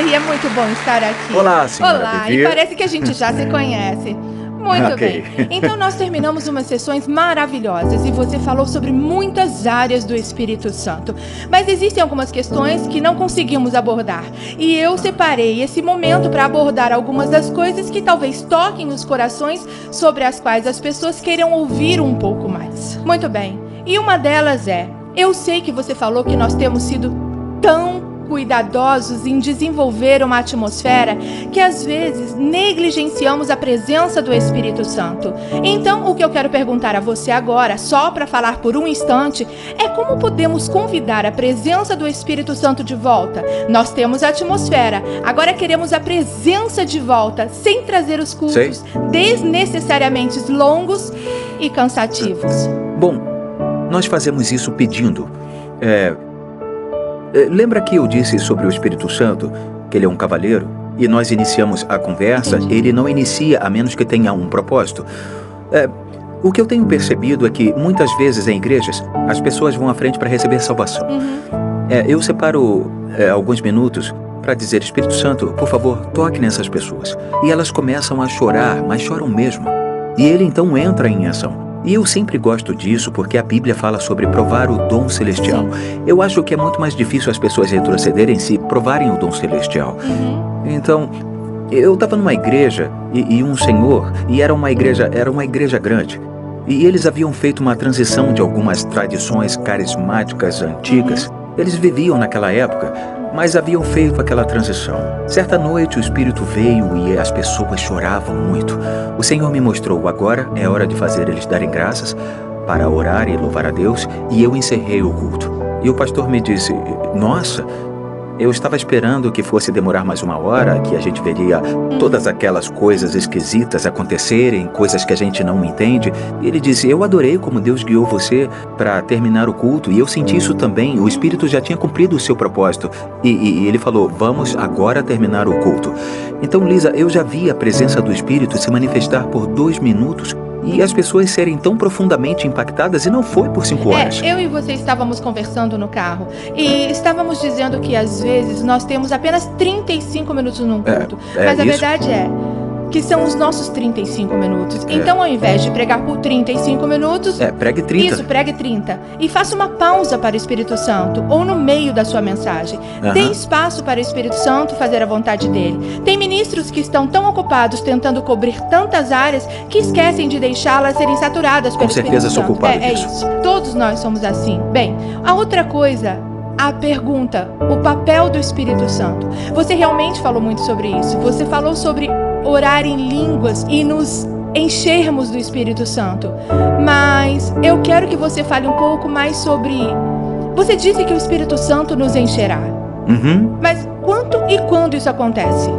e é muito bom estar aqui. Olá, senhora Olá, Vivi. e parece que a gente já se conhece. Muito Ok. bem. Então nós terminamos umas sessões maravilhosas e você falou sobre muitas áreas do Espírito Santo. Mas existem algumas questões que não conseguimos abordar. E eu separei esse momento para abordar algumas das coisas que talvez toquem os corações, sobre as quais as pessoas queiram ouvir um pouco mais. Muito bem. E uma delas é: eu sei que você falou que nós temos sido tão cuidadosos em desenvolver uma atmosfera que às vezes negligenciamos a presença do Espírito Santo. Então, o que eu quero perguntar a você agora, só para falar por um instante, é como podemos convidar a presença do Espírito Santo de volta? Nós temos a atmosfera, agora queremos a presença de volta, sem trazer os cultos desnecessariamente longos e cansativos. Bom, nós fazemos isso pedindo. Lembra que eu disse sobre o Espírito Santo, que ele é um cavaleiro? E nós iniciamos a conversa, ele não inicia a menos que tenha um propósito. O que eu tenho percebido é que muitas vezes em igrejas, as pessoas vão à frente para receber salvação. Eu separo alguns minutos para dizer: Espírito Santo, por favor, toque nessas pessoas. E elas começam a chorar, mas choram mesmo. E ele então entra em ação. E eu sempre gosto disso porque a Bíblia fala sobre provar o dom celestial. Eu acho que é muito mais difícil as pessoas retrocederem se provarem o dom celestial. Então, eu estava numa igreja e um senhor, e era uma igreja grande. E eles haviam feito uma transição de algumas tradições carismáticas antigas. Eles viviam naquela época, mas haviam feito aquela transição. Certa noite o Espírito veio e as pessoas choravam muito. O Senhor me mostrou: agora é hora de fazer eles darem graças, para orar e louvar a Deus, e eu encerrei o culto. E o pastor me disse: nossa, eu estava esperando que fosse demorar mais uma hora, que a gente veria todas aquelas coisas esquisitas acontecerem, coisas que a gente não entende. E ele disse: eu adorei como Deus guiou você para terminar o culto, e eu senti isso também. O Espírito já tinha cumprido o seu propósito. E ele falou: vamos agora terminar o culto. Então, Lisa, eu já vi a presença do Espírito se manifestar por 2 minutos. E as pessoas serem tão profundamente impactadas, e não foi por 5 horas. Eu e você estávamos conversando no carro e estávamos dizendo que às vezes nós temos apenas 35 minutos num culto. Mas a verdade é que são os nossos 35 minutos. Então, ao invés de pregar por 35 minutos... pregue 30. Isso, pregue 30. E faça uma pausa para o Espírito Santo, ou no meio da sua mensagem. Dê espaço para o Espírito Santo fazer a vontade dele. Tem ministros que estão tão ocupados tentando cobrir tantas áreas que esquecem de deixá-las serem saturadas pelo Espírito Santo. Com certeza sou culpado disso. Isso. Todos nós somos assim. Bem, a outra coisa... a pergunta, o papel do Espírito Santo. Você realmente falou muito sobre isso. Você falou sobre orar em línguas e nos enchermos do Espírito Santo. Mas eu quero que você fale um pouco mais sobre... Você disse que o Espírito Santo nos encherá. Mas quanto e quando isso acontece?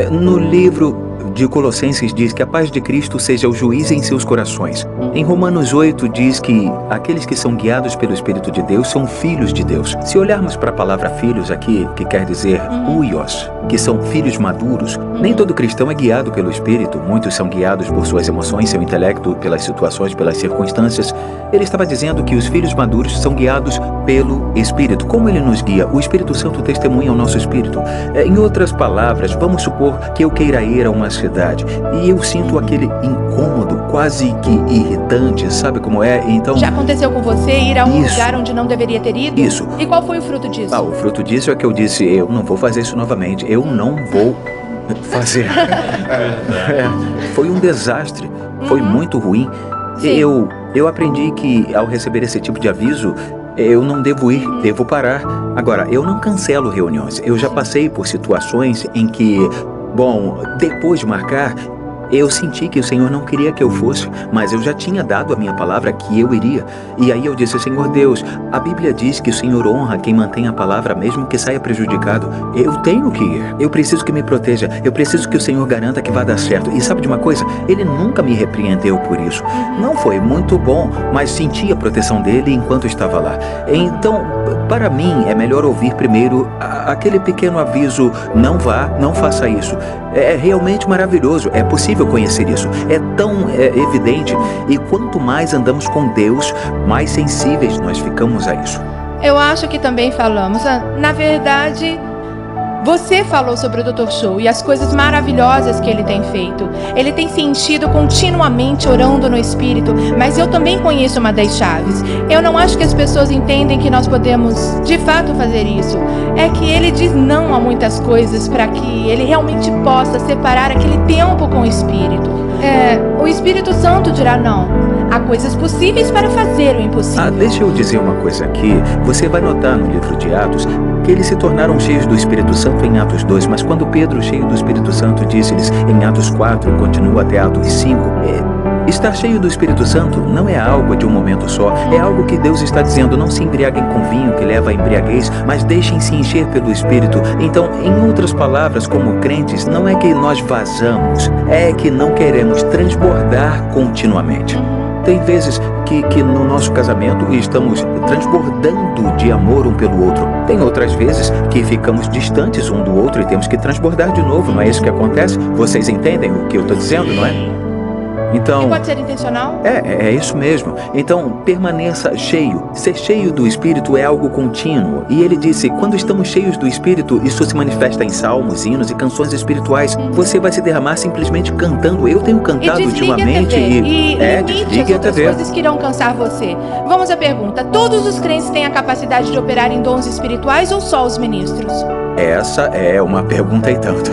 No livro de Colossenses diz que a paz de Cristo seja o juiz em seus corações. Em Romanos 8 diz que aqueles que são guiados pelo Espírito de Deus são filhos de Deus. Se olharmos para a palavra filhos aqui, que quer dizer huios, que são filhos maduros, nem todo cristão é guiado pelo Espírito. Muitos são guiados por suas emoções, seu intelecto, pelas situações, pelas circunstâncias. Ele estava dizendo que os filhos maduros são guiados pelo Espírito. Como ele nos guia? O Espírito Santo testemunha o nosso Espírito. Em outras palavras, vamos supor que eu queira ir a uma cidade e eu sinto aquele incômodo, quase que irritante, sabe como é? Então... Já aconteceu com você ir a um lugar onde não deveria ter ido? Isso. E qual foi o fruto disso? O fruto disso é que eu disse: eu não vou fazer isso novamente, eu não vou fazer. Foi um desastre, foi muito ruim. Eu aprendi que ao receber esse tipo de aviso, eu não devo ir, devo parar. Agora, eu não cancelo reuniões. Eu já passei por situações em que, depois de marcar, eu senti que o Senhor não queria que eu fosse, mas eu já tinha dado a minha palavra que eu iria. E aí eu disse: Senhor Deus, a Bíblia diz que o Senhor honra quem mantém a palavra, mesmo que saia prejudicado. Eu tenho que ir, eu preciso que me proteja, eu preciso que o Senhor garanta que vai dar certo. E sabe de uma coisa? Ele nunca me repreendeu por isso. Não foi muito bom, mas senti a proteção dele enquanto estava lá. Então, para mim, é melhor ouvir primeiro aquele pequeno aviso: não vá, não faça isso. É realmente maravilhoso, é possível conhecer isso, é tão evidente, e quanto mais andamos com Deus, mais sensíveis nós ficamos a isso. Eu acho que também falamos, na verdade, Você falou sobre o Dr. Show e as coisas maravilhosas que ele tem feito. Ele tem se enchido continuamente orando no Espírito, mas eu também conheço uma das chaves. Eu não acho que as pessoas entendem que nós podemos, de fato, fazer isso. É que ele diz não a muitas coisas para que ele realmente possa separar aquele tempo com o Espírito. O Espírito Santo dirá não. Há coisas possíveis para fazer o impossível. Deixa eu dizer uma coisa aqui. Você vai notar no livro de Atos que eles se tornaram cheios do Espírito Santo em Atos 2, mas quando Pedro, cheio do Espírito Santo, disse-lhes em Atos 4 e continua até Atos 5, estar cheio do Espírito Santo não é algo de um momento só, é algo que Deus está dizendo: não se embriaguem com vinho que leva à embriaguez, mas deixem-se encher pelo Espírito. Então, em outras palavras, como crentes, não é que nós vazamos, é que não queremos transbordar continuamente. Tem vezes que no nosso casamento estamos transbordando de amor um pelo outro. Tem outras vezes que ficamos distantes um do outro e temos que transbordar de novo. Não é isso que acontece? Vocês entendem o que eu estou dizendo, não é? Então, e pode ser intencional? É isso mesmo. Então, permaneça cheio. Ser cheio do Espírito é algo contínuo. E ele disse, quando estamos cheios do Espírito, isso se manifesta em salmos, hinos e canções espirituais. Você vai se derramar simplesmente cantando. Eu tenho cantado ultimamente desligue as outras coisas que irão cansar você. Vamos à pergunta. Todos os crentes têm a capacidade de operar em dons espirituais ou só os ministros? Essa é uma pergunta e tanto.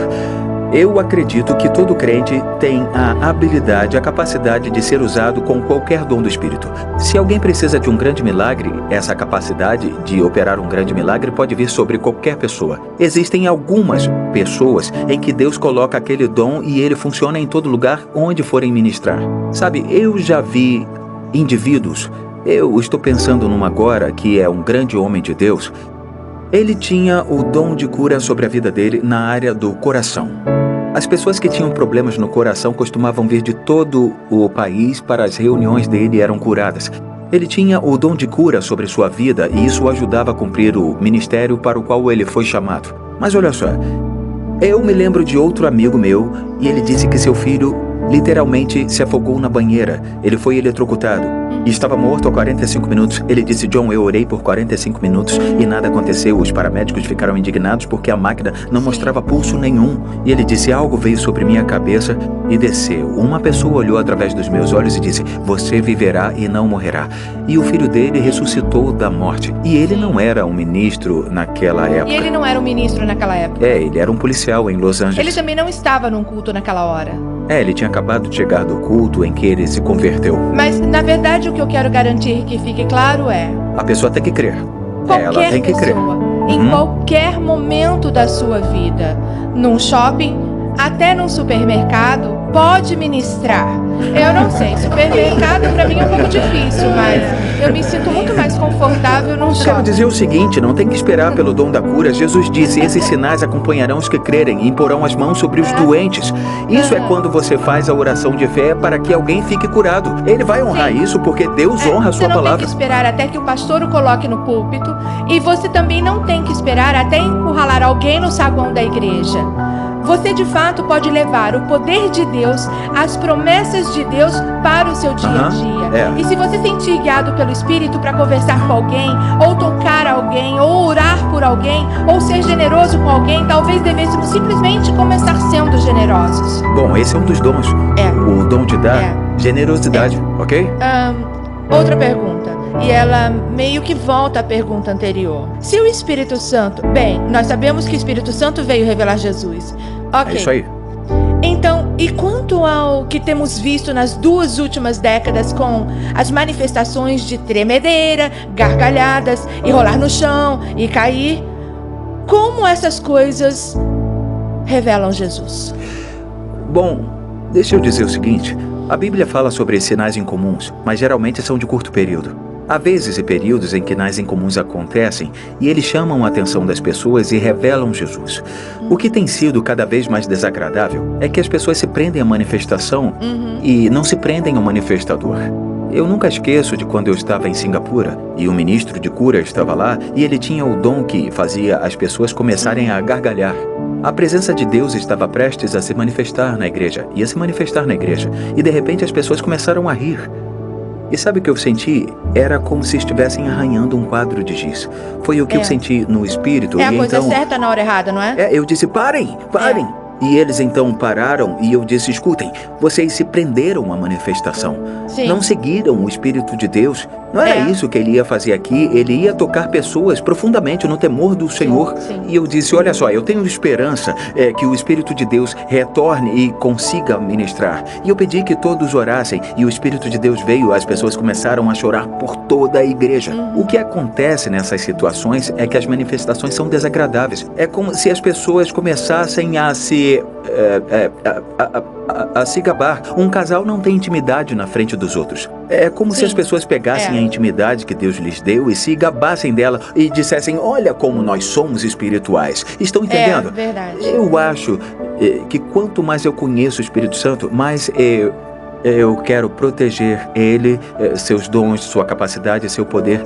Eu acredito que todo crente tem a habilidade, a capacidade de ser usado com qualquer dom do Espírito. Se alguém precisa de um grande milagre, essa capacidade de operar um grande milagre pode vir sobre qualquer pessoa. Existem algumas pessoas em que Deus coloca aquele dom e ele funciona em todo lugar onde forem ministrar. Sabe, eu já vi indivíduos, eu estou pensando num agora que é um grande homem de Deus. Ele tinha o dom de cura sobre a vida dele na área do coração. As pessoas que tinham problemas no coração costumavam vir de todo o país para as reuniões dele e eram curadas. Ele tinha o dom de cura sobre sua vida e isso o ajudava a cumprir o ministério para o qual ele foi chamado. Mas olha só, eu me lembro de outro amigo meu e ele disse que seu filho literalmente se afogou na banheira. Ele foi eletrocutado e estava morto há 45 minutos. Ele disse, John, eu orei por 45 minutos e nada aconteceu. Os paramédicos ficaram indignados porque a máquina não mostrava pulso nenhum. E ele disse, algo veio sobre minha cabeça e desceu. Uma pessoa olhou através dos meus olhos e disse, você viverá e não morrerá. E o filho dele ressuscitou da morte. E ele não era um ministro naquela época. E ele não era um ministro naquela época? Ele era um policial em Los Angeles. Ele também não estava num culto naquela hora? Ele tinha acabado de chegar do culto em que ele se converteu. Mas, na verdade, o que eu quero garantir que fique claro é... a pessoa tem que crer. Ela tem que crer. Em qualquer momento da sua vida, num shopping, até num supermercado, pode ministrar. Eu não sei, supermercado pra mim é um pouco difícil, mas eu me sinto muito mais confortável num shopping. Quero dizer o seguinte, não tem que esperar pelo dom da cura. Jesus disse, esses sinais acompanharão os que crerem e imporão as mãos sobre os doentes. Isso é quando você faz a oração de fé para que alguém fique curado. Ele vai honrar isso porque Deus honra a sua palavra. Você não tem que esperar até que o pastor o coloque no púlpito e você também não tem que esperar até encurralar alguém no saguão da igreja. Você de fato pode levar o poder de Deus, as promessas de Deus para o seu dia a dia. E se você sentir guiado pelo Espírito para conversar com alguém, ou tocar alguém, ou orar por alguém, ou ser generoso com alguém, talvez devêssemos simplesmente começar sendo generosos. Bom, esse é um dos dons. O dom de dar generosidade, ok? Outra pergunta. E ela meio que volta à pergunta anterior. Se o Espírito Santo... Bem, nós sabemos que o Espírito Santo veio revelar Jesus. Ok. É isso aí. Então, e quanto ao que temos visto nas 2 últimas décadas com as manifestações de tremedeira, gargalhadas, e rolar no chão, e cair, como essas coisas revelam Jesus? Bom, deixa eu dizer o seguinte. A Bíblia fala sobre sinais incomuns, mas geralmente são de curto período. Há vezes e períodos em que sinais incomuns acontecem e eles chamam a atenção das pessoas e revelam Jesus. O que tem sido cada vez mais desagradável é que as pessoas se prendem à manifestação e não se prendem ao manifestador. Eu nunca esqueço de quando eu estava em Singapura e o ministro de cura estava lá e ele tinha o dom que fazia as pessoas começarem a gargalhar. A presença de Deus estava prestes a se manifestar na igreja, ia se manifestar na igreja, e de repente as pessoas começaram a rir. E sabe o que eu senti? Era como se estivessem arranhando um quadro de giz. Foi o que eu senti no espírito. É a coisa então, certa na hora errada, não é? eu disse, parem! E eles então pararam e eu disse, escutem, vocês se prenderam à manifestação. Sim. Não seguiram o Espírito de Deus. Não era isso que ele ia fazer aqui. Ele ia tocar pessoas profundamente no temor do Senhor. Sim. E eu disse, olha só, eu tenho esperança que o Espírito de Deus retorne e consiga ministrar. E eu pedi que todos orassem e o Espírito de Deus veio. As pessoas começaram a chorar por toda a igreja. O que acontece nessas situações é que as manifestações são desagradáveis. É como se as pessoas começassem a se gabar. Um casal não tem intimidade na frente dos outros. É como se as pessoas pegassem a intimidade que Deus lhes deu e se gabassem dela e dissessem, olha como nós somos espirituais. Estão entendendo? É verdade. Eu acho que quanto mais eu conheço o Espírito Santo, mais eu quero proteger ele, seus dons, sua capacidade, seu poder,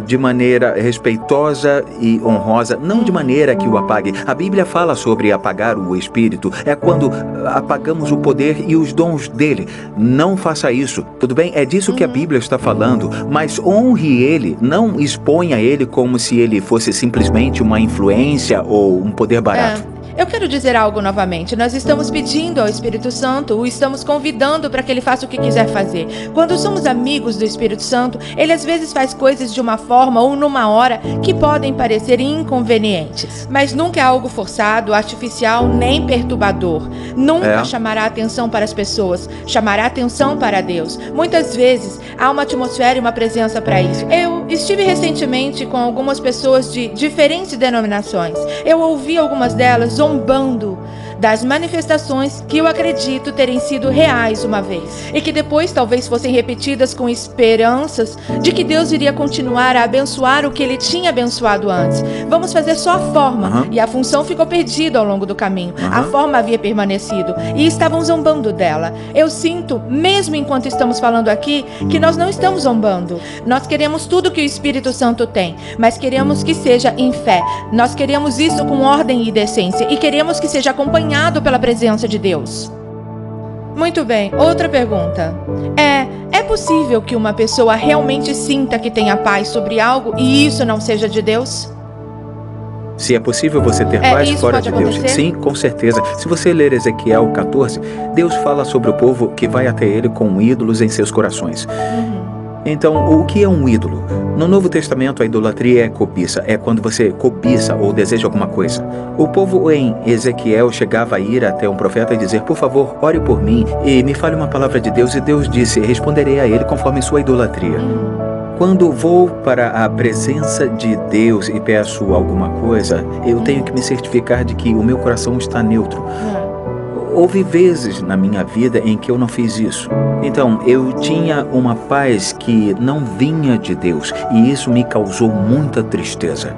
de maneira respeitosa e honrosa, não de maneira que o apague. A Bíblia fala sobre apagar o Espírito. É quando apagamos o poder e os dons dele. Não faça isso, tudo bem? É disso que a Bíblia está falando. Mas honre ele, não exponha ele como se ele fosse simplesmente uma influência ou um poder barato. Eu quero dizer algo novamente. Nós estamos pedindo ao Espírito Santo, o estamos convidando para que ele faça o que quiser fazer. Quando somos amigos do Espírito Santo, ele às vezes faz coisas de uma forma ou numa hora que podem parecer inconvenientes. Mas nunca é algo forçado, artificial, nem perturbador. Nunca chamará atenção para as pessoas, chamará atenção para Deus. Muitas vezes há uma atmosfera e uma presença para isso. Eu estive recentemente com algumas pessoas de diferentes denominações. Eu ouvi algumas delas zombando das manifestações que eu acredito terem sido reais uma vez e que depois talvez fossem repetidas com esperanças de que Deus iria continuar a abençoar o que ele tinha abençoado antes. Vamos fazer só a forma e a função ficou perdida ao longo do caminho. A forma havia permanecido e estavam zombando dela. Eu sinto, mesmo enquanto estamos falando aqui, que nós não estamos zombando. Nós queremos tudo que o Espírito Santo tem, mas queremos que seja em fé. Nós queremos isso com ordem e decência e queremos que seja acompanhado pela presença de Deus. Muito bem, outra pergunta. É possível que uma pessoa realmente sinta que tenha paz sobre algo e isso não seja de Deus? Se é possível você ter paz fora de Deus. Sim, com certeza. Se você ler Ezequiel 14, Deus fala sobre o povo que vai até ele com ídolos em seus corações. Então, o que é um ídolo? No Novo Testamento, a idolatria é cobiça. É quando você cobiça ou deseja alguma coisa. O povo em Ezequiel chegava a ir até um profeta e dizer, por favor, ore por mim e me fale uma palavra de Deus. E Deus disse, responderei a ele conforme sua idolatria. Quando vou para a presença de Deus e peço alguma coisa, eu tenho que me certificar de que o meu coração está neutro. Houve vezes na minha vida em que eu não fiz isso. Então, eu tinha uma paz que não vinha de Deus e isso me causou muita tristeza.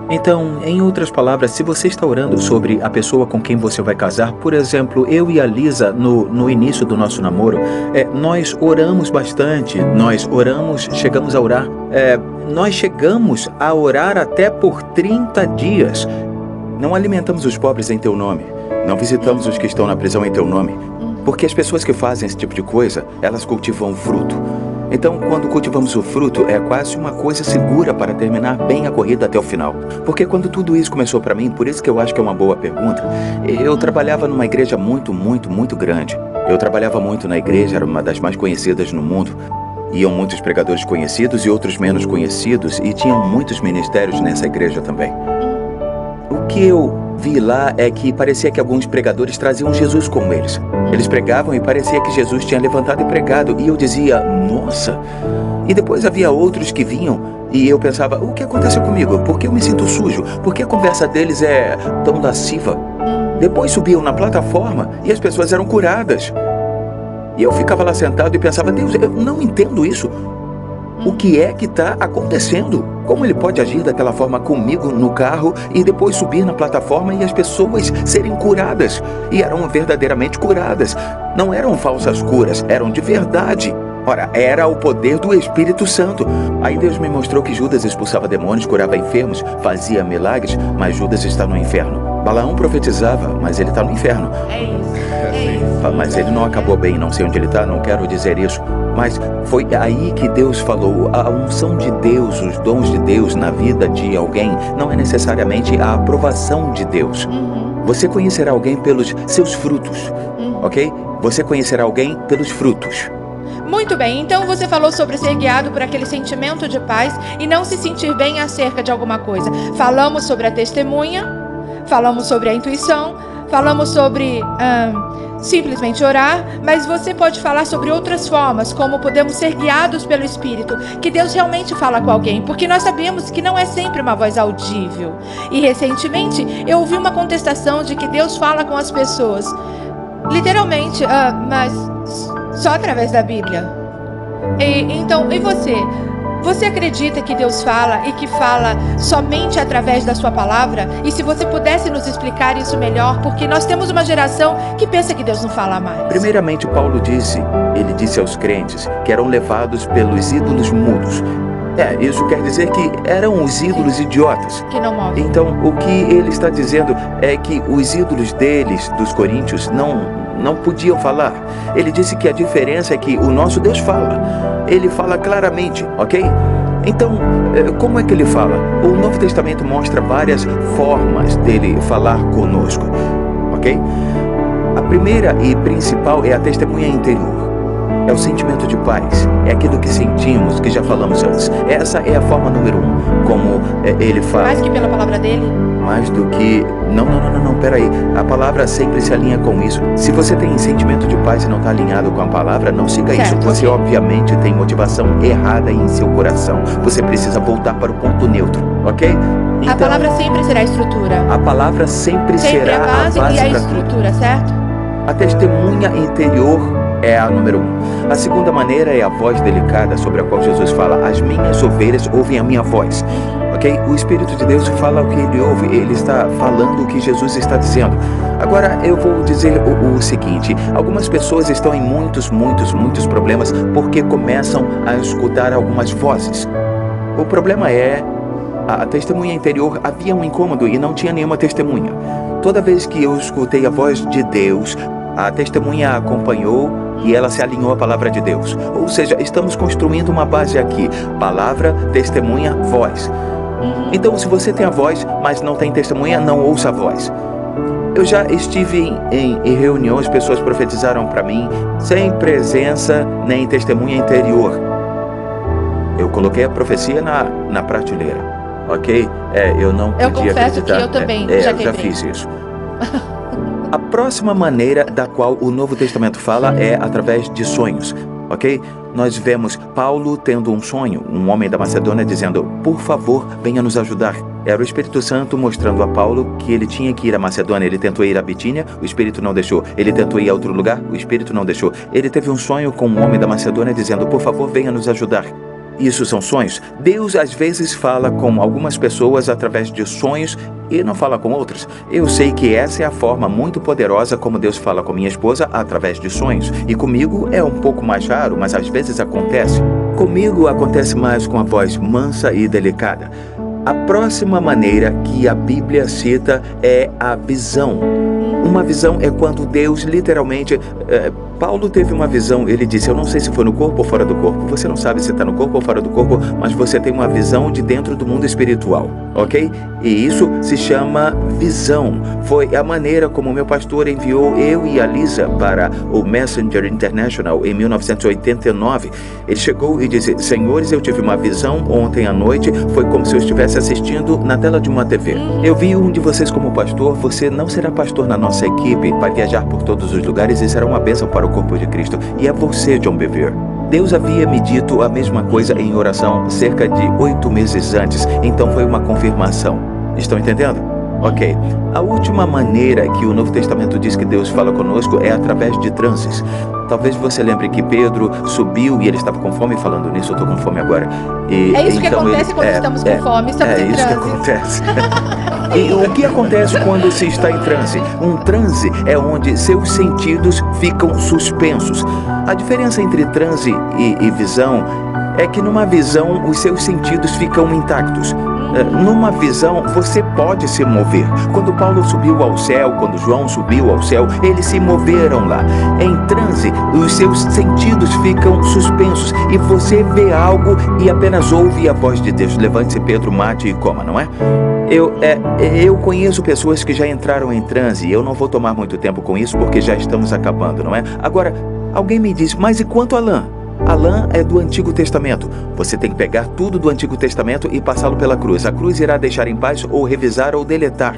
Então, em outras palavras, se você está orando sobre a pessoa com quem você vai casar, por exemplo, eu e a Lisa, no início do nosso namoro, nós oramos bastante, chegamos a orar, nós chegamos a orar até por 30 dias. Não alimentamos os pobres em teu nome. Não visitamos os que estão na prisão em teu nome. Porque as pessoas que fazem esse tipo de coisa, elas cultivam fruto. Então, quando cultivamos o fruto, é quase uma coisa segura para terminar bem a corrida até o final. Porque quando tudo isso começou para mim, por isso que eu acho que é uma boa pergunta, eu trabalhava numa igreja muito grande. Eu trabalhava muito na igreja, era uma das mais conhecidas no mundo. Iam muitos pregadores conhecidos e outros menos conhecidos, e tinham muitos ministérios nessa igreja também. O que eu vi lá é que parecia que alguns pregadores traziam Jesus com eles. Eles pregavam e parecia que Jesus tinha levantado e pregado. E eu dizia, nossa. E depois havia outros que vinham e eu pensava, o que aconteceu comigo? Por que eu me sinto sujo? Por que a conversa deles é tão lasciva? Depois subiam na plataforma e as pessoas eram curadas. E eu ficava lá sentado e pensava, Deus, eu não entendo isso. O que é que está acontecendo? Como ele pode agir daquela forma comigo no carro e depois subir na plataforma e as pessoas serem curadas? E eram verdadeiramente curadas. Não eram falsas curas, eram de verdade. Ora, era o poder do Espírito Santo. Aí Deus me mostrou que Judas expulsava demônios, curava enfermos, fazia milagres, mas Judas está no inferno. Balaão profetizava, mas ele está no inferno. É isso. Mas ele não acabou bem, não sei onde ele está, não quero dizer isso. Mas foi aí que Deus falou. A unção de Deus, os dons de Deus na vida de alguém não é necessariamente a aprovação de Deus. Você conhecerá alguém pelos seus frutos, ok? Você conhecerá alguém pelos frutos. Muito bem, então você falou sobre ser guiado por aquele sentimento de paz e não se sentir bem acerca de alguma coisa. Falamos sobre a testemunha, falamos sobre a intuição, falamos sobre simplesmente orar, mas você pode falar sobre outras formas, como podemos ser guiados pelo Espírito, que Deus realmente fala com alguém, porque nós sabemos que não é sempre uma voz audível. E recentemente eu ouvi uma contestação de que Deus fala com as pessoas, literalmente, mas só através da Bíblia. E você? Você acredita que Deus fala e que fala somente através da sua palavra? E se você pudesse nos explicar isso melhor, porque nós temos uma geração que pensa que Deus não fala mais. Primeiramente, Paulo disse aos crentes que eram levados pelos ídolos mudos. Isso quer dizer que eram os ídolos idiotas. Que não movem. Então, o que ele está dizendo é que os ídolos deles, dos coríntios, não podiam falar. Ele disse que a diferença é que o nosso Deus fala. Ele fala claramente, ok? Então, como é que ele fala? O Novo Testamento mostra várias formas dele falar conosco, ok? A primeira e principal é a testemunha interior. É o sentimento de paz. É aquilo que sentimos, que já falamos antes. Essa é a forma número 1, como ele fala. Mais que pela palavra dele? Mais do que... Não, peraí. A palavra sempre se alinha com isso. Se você tem sentimento de paz e não está alinhado com a palavra, não siga certo, isso. Você obviamente tem motivação errada em seu coração. Você precisa voltar para o ponto neutro, ok? Então, a palavra sempre será a estrutura. A palavra sempre será a base e a para estrutura, tudo. certo? A testemunha interior é a número 1. A segunda maneira é a voz delicada sobre a qual Jesus fala: as minhas ovelhas ouvem a minha voz. Ok? O Espírito de Deus fala o que ele ouve. Ele está falando o que Jesus está dizendo. Agora eu vou dizer o seguinte: algumas pessoas estão em muitos problemas porque começam a escutar algumas vozes. O problema é a testemunha interior. Havia um incômodo e não tinha nenhuma testemunha. Toda vez que eu escutei a voz de Deus, a testemunha acompanhou e ela se alinhou à palavra de Deus. Ou seja, estamos construindo uma base aqui: palavra, testemunha, voz. Então, se você tem a voz, mas não tem testemunha, não ouça a voz. Eu já estive em reuniões, pessoas profetizaram para mim, sem presença nem testemunha interior. Eu coloquei a profecia na prateleira, ok? Eu não podia acreditar. Eu confesso que eu também já fiz isso. A próxima maneira da qual o Novo Testamento fala é através de sonhos, ok? Nós vemos Paulo tendo um sonho, um homem da Macedônia dizendo: por favor, venha nos ajudar. Era o Espírito Santo mostrando a Paulo que ele tinha que ir à Macedônia. Ele tentou ir a Bitínia, o Espírito não deixou. Ele tentou ir a outro lugar, o Espírito não deixou. Ele teve um sonho com um homem da Macedônia dizendo: por favor, venha nos ajudar. Isso são sonhos. Deus às vezes fala com algumas pessoas através de sonhos e não fala com outras. Eu sei que essa é a forma muito poderosa como Deus fala com minha esposa, através de sonhos. E comigo é um pouco mais raro, mas às vezes acontece. Comigo acontece mais com a voz mansa e delicada. A próxima maneira que a Bíblia cita é a visão. Uma visão é quando Deus literalmente... Paulo teve uma visão, ele disse: eu não sei se foi no corpo ou fora do corpo. Você não sabe se está no corpo ou fora do corpo, mas você tem uma visão de dentro do mundo espiritual, ok? E isso se chama visão. Foi a maneira como o meu pastor enviou eu e a Lisa para o Messenger International em 1989. Ele chegou e disse: senhores, eu tive uma visão ontem à noite, foi como se eu estivesse assistindo na tela de uma TV. Eu vi um de vocês como pastor, você não será pastor na nossa equipe, vai viajar por todos os lugares e será uma bênção para o corpo de Cristo. E é você, John Bevere. Deus havia me dito a mesma coisa em oração cerca de 8 meses antes, então foi uma confirmação. Estão entendendo? Ok. A última maneira que o Novo Testamento diz que Deus fala conosco é através de transes. Talvez você lembre que Pedro subiu e ele estava com fome. Falando nisso, eu estou com fome agora. É isso que acontece quando estamos com fome, estamos em transe. É isso que acontece. E o que acontece quando se está em transe? Um transe é onde seus sentidos ficam suspensos. A diferença entre transe e visão É que numa visão, os seus sentidos ficam intactos. Numa visão, você pode se mover. Quando Paulo subiu ao céu, quando João subiu ao céu, eles se moveram lá. Em transe, os seus sentidos ficam suspensos e você vê algo e apenas ouve a voz de Deus. Levante-se, Pedro, mate e coma, não é? Eu conheço pessoas que já entraram em transe e eu não vou tomar muito tempo com isso porque já estamos acabando, não é? Agora, alguém me disse, mas e quanto a lã? A lã é do Antigo Testamento. Você tem que pegar tudo do Antigo Testamento e passá-lo pela cruz. A cruz irá deixar em paz ou revisar ou deletar.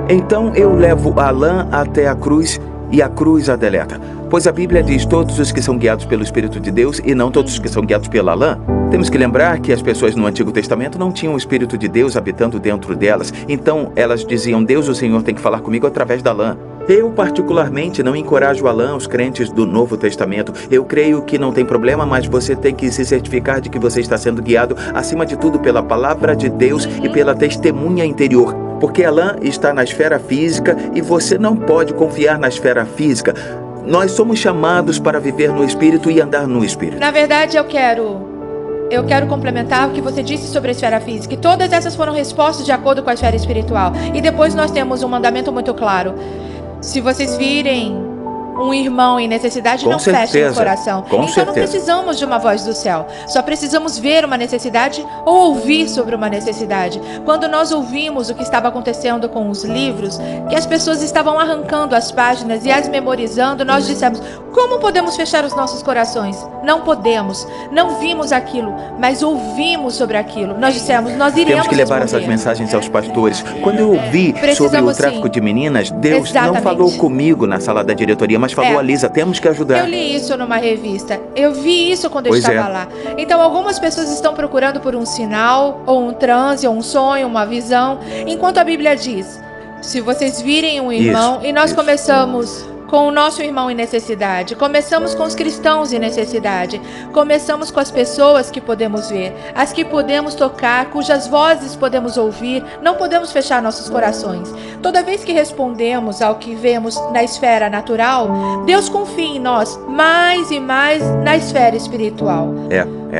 Então eu levo a lã até a cruz e a cruz a deleta. Pois a Bíblia diz todos os que são guiados pelo Espírito de Deus e não todos os que são guiados pela lã. Temos que lembrar que as pessoas no Antigo Testamento não tinham o Espírito de Deus habitando dentro delas. Então elas diziam, Deus, o Senhor tem que falar comigo através da lã. Eu, particularmente, não encorajo a lã os crentes do Novo Testamento. Eu creio que não tem problema, mas você tem que se certificar de que você está sendo guiado, acima de tudo, pela palavra de Deus e pela testemunha interior. Porque a lã está na esfera física e você não pode confiar na esfera física. Nós somos chamados para viver no Espírito e andar no Espírito. Na verdade, eu quero complementar o que você disse sobre a esfera física. E todas essas foram respostas de acordo com a esfera espiritual. E depois nós temos um mandamento muito claro. Se vocês virem um irmão em necessidade, não fechem o coração. Então não precisamos de uma voz do céu. Só precisamos ver uma necessidade ou ouvir sobre uma necessidade. Quando nós ouvimos o que estava acontecendo com os livros, que as pessoas estavam arrancando as páginas e as memorizando, nós dissemos, como podemos fechar os nossos corações? Não podemos. Não vimos aquilo, mas ouvimos sobre aquilo. Nós dissemos, nós iremos Temos que levar essas mensagens aos pastores. Quando eu ouvi sobre o tráfico de meninas, Deus não falou comigo na sala da diretoria, mas falou a Lisa, temos que ajudar. Eu li isso numa revista. Eu vi isso quando eu estava lá. Então algumas pessoas estão procurando por um sinal, ou um transe, ou um sonho, uma visão. Enquanto a Bíblia diz, se vocês virem um irmão, e nós começamos com o nosso irmão em necessidade. Começamos com os cristãos em necessidade. Começamos com as pessoas que podemos ver, as que podemos tocar, cujas vozes podemos ouvir. Não podemos fechar nossos corações. Toda vez que respondemos ao que vemos na esfera natural, Deus confia em nós mais e mais na esfera espiritual.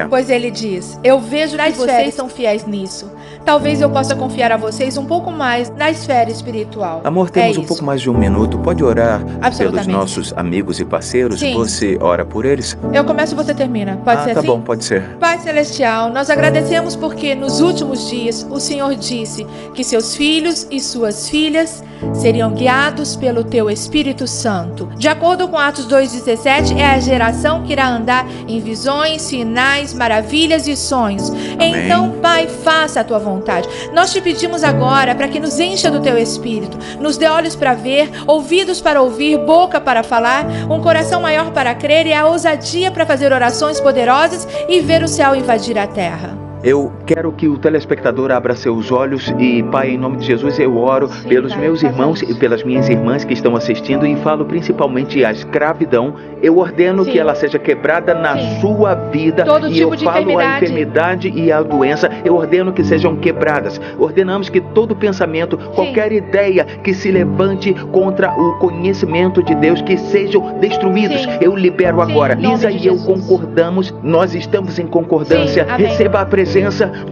Pois Ele diz, eu vejo que vocês são fiéis nisso. Talvez eu possa confiar a vocês um pouco mais na esfera espiritual. Amor, temos um pouco mais de um minuto. Pode orar pelos nossos amigos e parceiros? Sim. Você ora por eles? Eu começo, você termina. Pode ser assim? Tá bom, pode ser. Pai Celestial, nós agradecemos porque nos últimos dias o Senhor disse que seus filhos e suas filhas seriam guiados pelo Teu Espírito Santo. De acordo com Atos 2,17, é a geração que irá andar em visões, sinais, maravilhas e sonhos. Amém. Então, Pai, faça a Tua vontade. Nós te pedimos agora para que nos encha do Teu Espírito, nos dê olhos para ver, ouvidos para ouvir, boca para falar, um coração maior para crer e a ousadia para fazer orações poderosas e ver o céu invadir a terra. Eu quero que o telespectador abra seus olhos e, Pai, em nome de Jesus, eu oro pelos meus irmãos e pelas minhas irmãs que estão assistindo e falo principalmente a escravidão. Eu ordeno que ela seja quebrada na sua vida. Todo e tipo eu de falo a enfermidade e a doença. Eu ordeno que sejam quebradas. Ordenamos que todo pensamento, qualquer ideia que se levante contra o conhecimento de Deus, que sejam destruídos. Eu libero agora. Lisa e eu concordamos. Nós estamos em concordância. Receba a presença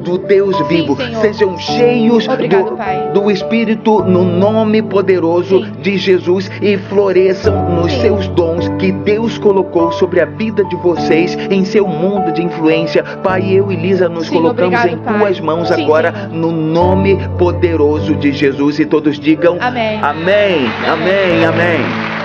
do Deus vivo. Sejam cheios do Espírito no nome poderoso de Jesus e floresçam nos seus dons que Deus colocou sobre a vida de vocês em seu mundo de influência. Pai, eu e Lisa nos colocamos em tuas mãos agora no nome poderoso de Jesus e todos digam amém, amém, amém, amém.